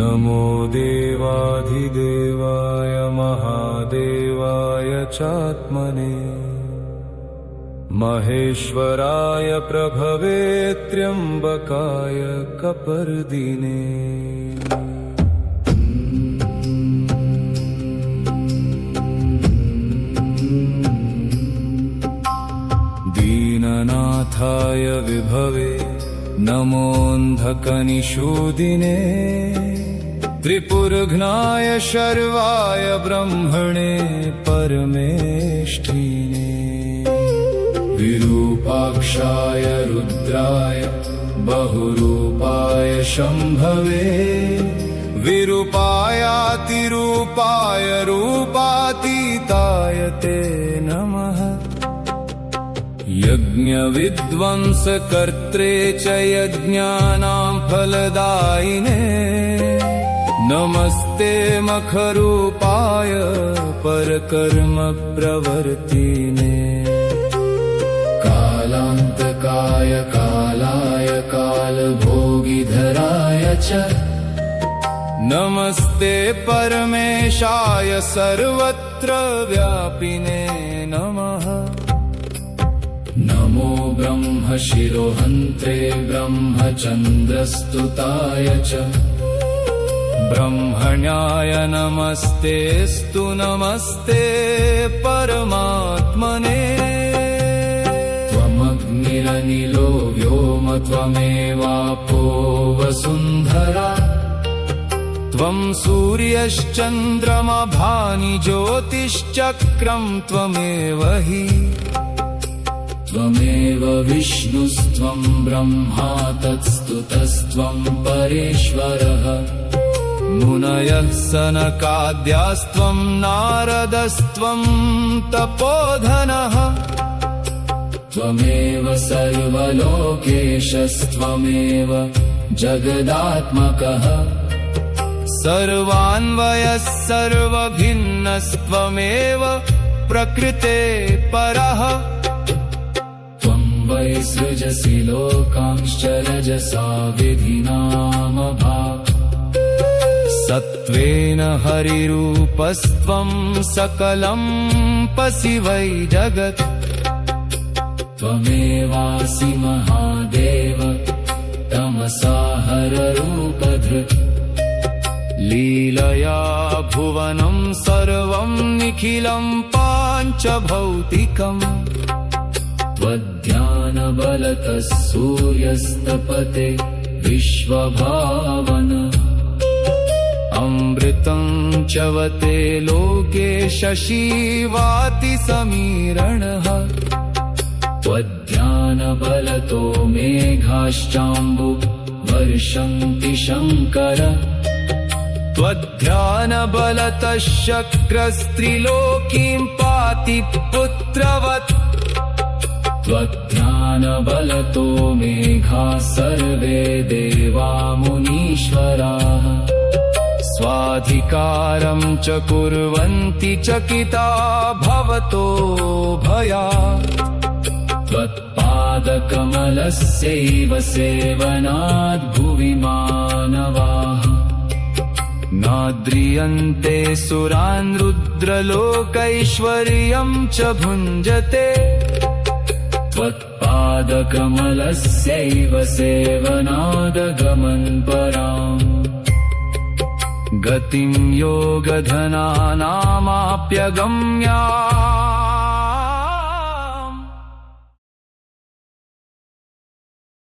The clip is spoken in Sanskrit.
नमो देवाधिदेवाय महादेवाय चात्मने महेश्वराय प्रभवे त्र्यम्बकाय कपर्दिने। दीननाथाय विभवे नमोऽन्धकनिषूदिने त्रिपुरघ्नाय शर्वाय ब्रह्मणे परमेष्ठिने। विरूपाक्षाय रुद्राय बहुरूपाय शम्भवे विरूपायातिरूपाय रूपातीताय ते नमः। यज्ञविध्वंसकर्त्रे च यज्ञानां फलदायिने नमस्ते मखरूपाय परकर्म प्रवर्तिने। कालान्तकाय कालाय कालभोगिधराय च नमस्ते परमेशाय सर्वत्र व्यापिने नमः। नमो ब्रह्मशिरोहन्त्रे ब्रह्मचन्द्रस्तुताय च ब्रह्मण्याय नमस्तेऽस्तु नमस्ते परमात्मने। त्वमग्निरनिलो व्योम त्वमेवापो वसुन्धरा त्वं सूर्यश्चन्द्रमा भानि ज्योतिश्चक्रं त्वमेव हि। त्वमेव विष्णुस्त्वं ब्रह्मा तत्स्तुतस्त्वं परेश्वरः। मुनयः सनकाद्यास्त्वं नारदस्त्वं तपोधनः। त्वमेव सर्वलोकेशस्त्वमेव जगदात्मकः। सर्वान्वयः सर्वभिन्नस्त्वमेव प्रकृते परः। वै सृजसि लोकांश्च रजसा विधिनामभाक्। सत्त्वेन हरिरूपस्त्वं सकलं पसि वै जगत्। त्वमेवासि महादेव तमसा हररूपधृक्। लीलया भुवनं सर्वं निखिलं पाञ्चभौतिकम्। त्वध्यानबलतः सूर्यस्तपते विश्वभावन। अमृतं चवते लोके शशिवाति समीरणः। त्वध्यानबलतो मेघाश्चाम्बु वर्षन्ति शङ्कर। त्वध्यानबलतः शक्रस्त्रिलोकीं पाति पुत्रवत्। त्वध्यानबलतो मेघा सर्वे देवा मुनीश्वराः। स्वाधिकारं च कुर्वन्ति चकिता भवतो भयात्। त्वत्पादकमलस्यैव सेवनाद् भुवि मानवाः। नाद्रियन्ते सुरान् रुद्रलोकैश्वर्यं च भुञ्जते। त्वत्पादकमलस्यैव सेवनादगमन् पराम्। गतिं योगधनानामाप्यगम्या